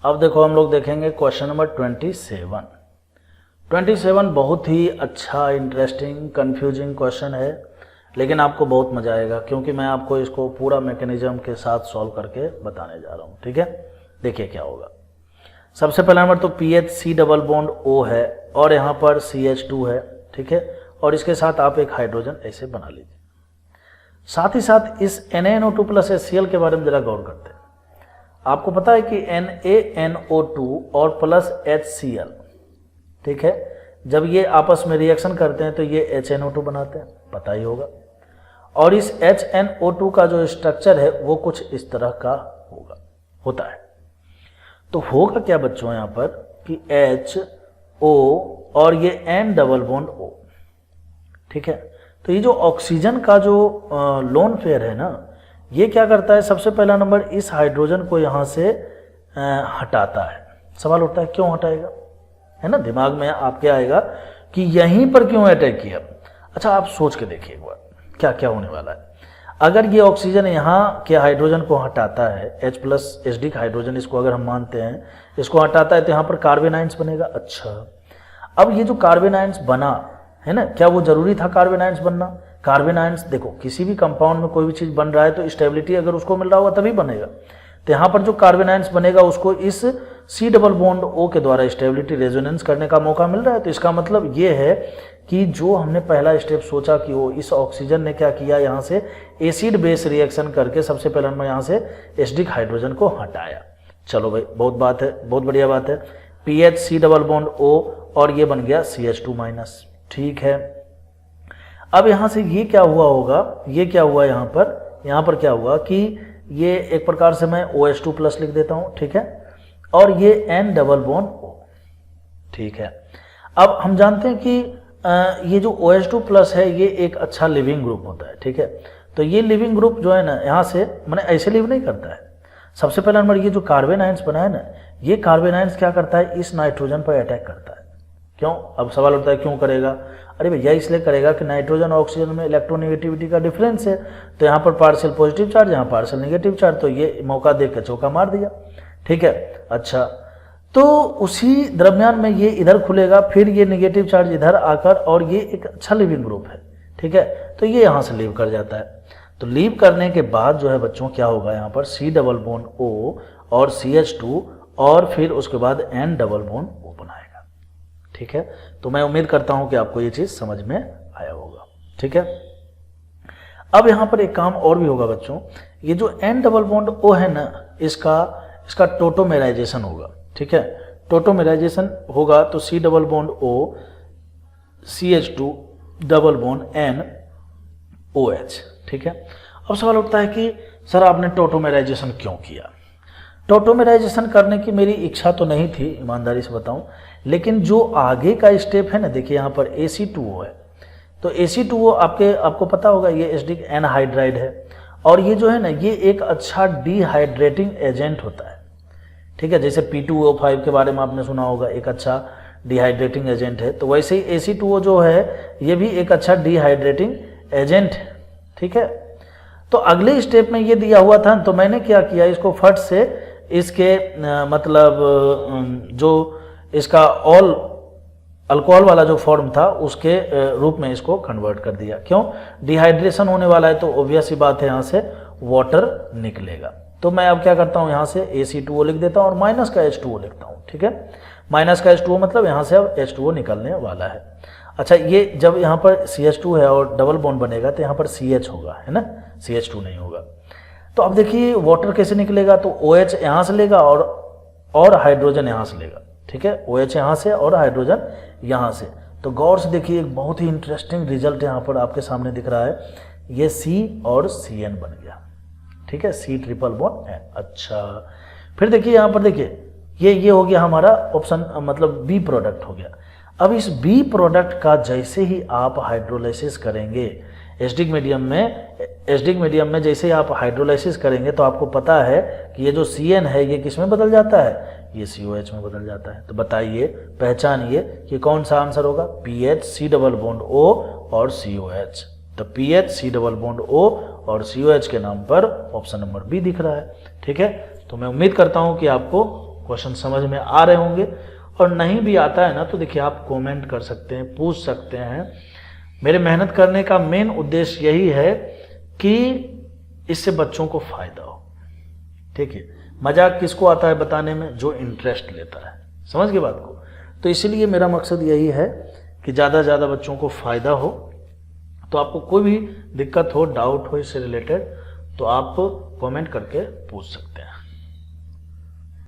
अब देखो हम लोग देखेंगे क्वेश्चन नंबर 27 बहुत ही अच्छा, इंटरेस्टिंग, कंफ्यूजिंग क्वेश्चन है, लेकिन आपको बहुत मजा आएगा क्योंकि मैं आपको इसको पूरा मैकेनिज्म के साथ सॉल्व करके बताने जा रहा हूँ। ठीक है, देखिए क्या होगा। सबसे पहला नंबर तो PHC डबल बॉन्ड O है और यहाँ पर CH2 है। ठीक है, और इसके साथ आप एक हाइड्रोजन ऐसे बना लीजिए। साथ ही साथ इस NaNO2 प्लस HCl के बारे में जरा गौर करते हैं। आपको पता है कि NaNO2 और प्लस HCl, ठीक है, जब ये आपस में रिएक्शन करते हैं तो ये HNO2 बनाते हैं, पता ही होगा। और इस HNO2 का जो स्ट्रक्चर है वो कुछ इस तरह का होता है। तो होगा क्या बच्चों यहाँ पर कि HO और ये N डबल बॉन्ड O, ठीक है। तो ये जो ऑक्सीजन का जो लोन पेयर है ना, ये क्या करता है, सबसे पहला नंबर इस हाइड्रोजन को यहाँ से हटाता है। सवाल उठता है क्यों हटाएगा, है ना, दिमाग में आपके आएगा कि यहीं पर क्यों अटैक किया। अच्छा, आप सोच के देखिए एक बार क्या क्या होने वाला है। अगर ये ऑक्सीजन यहाँ के हाइड्रोजन को हटाता है, H प्लस HD हाइड्रोजन इसको अगर हम मानते हैं, इसको हटाता है तो यहाँ पर कार्बन आयंस बनेगा। अच्छा, अब ये जो कार्बन आयंस बना है ना, क्या वो जरूरी था कार्बन आयंस बनना? कार्बन आयंस देखो, किसी भी कंपाउंड में कोई भी चीज बन रहा है तो स्टेबिलिटी अगर उसको मिल रहा होगा तभी बनेगा। तो यहाँ पर जो कार्बन आयंस बनेगा उसको इस C डबल बॉन्ड O के द्वारा स्टेबिलिटी रेजोनेंस करने का मौका मिल रहा है। तो इसका मतलब ये है कि जो हमने पहला स्टेप सोचा कि वो इस ऑक्सीजन ने क्या किया, यहाँ से एसिड बेस रिएक्शन करके सबसे पहले हमने यहाँ से एसिडिक हाइड्रोजन को हटाया। चलो भाई, बहुत बात है, बहुत बढ़िया बात है। PHC डबल बॉन्ड O और ये बन गया CH2 माइनस। ठीक है, अब यहाँ से ये क्या हुआ होगा, ये क्या हुआ यहाँ पर क्या हुआ कि ये एक प्रकार से मैं OH2 प्लस लिख देता हूँ। ठीक है, और ये N डबल बॉन्ड O। ठीक है, अब हम जानते हैं कि ये जो OH2 प्लस है ये एक अच्छा लिविंग ग्रुप होता है। ठीक है, तो ये लिविंग ग्रुप जो है ना, यहाँ से मैंने ऐसे लिव नहीं करता है। सबसे पहला नंबर ये जो कार्बन आयंस बना है ना, ये कार्बन आयंस क्या करता है, इस नाइट्रोजन पर अटैक करता है। क्यों? अब सवाल उठता है क्यों करेगा? अरे भैया इसलिए करेगा कि नाइट्रोजन और ऑक्सीजन में इलेक्ट्रोनेगेटिविटी का डिफरेंस है, तो यहाँ पर पार्शियल पॉजिटिव चार्ज, यहाँ पार्शियल नेगेटिव चार्ज, तो ये मौका देख के चौका मार दिया। ठीक है, अच्छा, तो उसी दरमियान में ये इधर खुलेगा, फिर ये नेगेटिव चार्ज इधर आकर, और ये एक अच्छा लिविंग ग्रुप है। ठीक है, तो ये यहाँ से लीव कर जाता है। तो लीव करने के बाद जो है बच्चों क्या होगा, यहाँ पर C डबल बॉन्ड O और CH2 और फिर उसके बाद N डबल बॉन्ड O बनाएगा। ठीक है, तो मैं उम्मीद करता हूं कि आपको ये चीज समझ में आया होगा। ठीक है, अब यहां पर एक काम और भी होगा बच्चों, ये जो N डबल बॉन्ड O है ना, इसका टोटोमेराइजेशन होगा। ठीक है, टोटोमेराइजेशन होगा तो C double bond O CH2 double bond N OH। ठीक है, अब सवाल उठता है कि सर आपने टोटोमेराइजेशन क्यों किया? टोटोमेराइजेशन करने की मेरी इच्छा तो नहीं थी, ईमानदारी से बताऊं, लेकिन जो आगे का स्टेप है ना, देखिए यहाँ पर AC2O है, तो AC2O आपको पता होगा ये एसिडिक एनहाइड्राइड है, और ये जो है ना, ये एक अच्छा डिहाइड्रेटिंग एजेंट होता है। ठीक है, जैसे P2O5 के बारे में आपने सुना होगा, एक अच्छा डिहाइड्रेटिंग एजेंट है, तो वैसे ही AC2O जो है ये भी एक अच्छा डिहाइड्रेटिंग एजेंट है। ठीक है, तो अगले स्टेप में ये दिया हुआ था, तो मैंने क्या किया, इसको फट से इसके मतलब जो इसका ऑल अल्कोहल वाला जो फॉर्म था उसके रूप में इसको कन्वर्ट कर दिया। क्यों? डिहाइड्रेशन होने वाला है तो ऑब्वियस ही बात है यहाँ से वाटर निकलेगा। तो मैं अब क्या करता हूँ, यहाँ से AC2O लिख देता हूँ और माइनस का H2O लिखता हूँ। ठीक है, माइनस का H2O मतलब यहाँ से अब H2O निकलने वाला है। अच्छा, ये जब यहाँ पर CH2 है और डबल बॉन्ड बनेगा तो यहाँ पर CH होगा, है ना, CH2 नहीं होगा। तो अब देखिए वाटर कैसे निकलेगा, तो OH यहाँ से लेगा और हाइड्रोजन यहाँ से लेगा। ठीक है, OH यहाँ से और हाइड्रोजन यहाँ से। तो गौर से देखिए, एक बहुत ही इंटरेस्टिंग रिजल्ट यहाँ पर आपके सामने दिख रहा है, ये C और CN बन गया। ठीक है, C ट्रिपल बॉन्ड N। अच्छा, फिर देखिए यहाँ पर देखिए, ये हो गया हमारा ऑप्शन, मतलब B प्रोडक्ट हो गया। अब इस B प्रोडक्ट का जैसे ही आप हाइड्रोलाइसिस करेंगे एसिडिक मीडियम में जैसे ही आप हाइड्रोलाइसिस करेंगे तो आपको पता है कि ये जो CN है ये किस में बदल जाता है, ये COH में बदल जाता है। तो बताइए, पहचानिए कि कौन सा आंसर होगा, PHC डबल बॉन्ड O और COH। तो PHC डबल बॉन्ड O और COH के नाम पर ऑप्शन नंबर B दिख रहा है। ठीक है, तो मैं उम्मीद करता हूं कि आपको क्वेश्चन समझ में आ रहे होंगे, और नहीं भी आता है ना तो देखिए आप कमेंट कर सकते हैं, पूछ सकते हैं। मेरे मेहनत करने का मेन उद्देश्य यही है कि इससे बच्चों को फायदा हो। ठीक है, मजाक किसको आता है बताने में? जो इंटरेस्ट लेता है। समझ गए बात को? तो इसीलिए मेरा मकसद यही है कि ज़्यादा से ज़्यादा बच्चों को फायदा हो। तो आपको कोई भी दिक्कत हो, डाउट हो इससे रिलेटेड, तो आप कमेंट करके पूछ सकते हैं।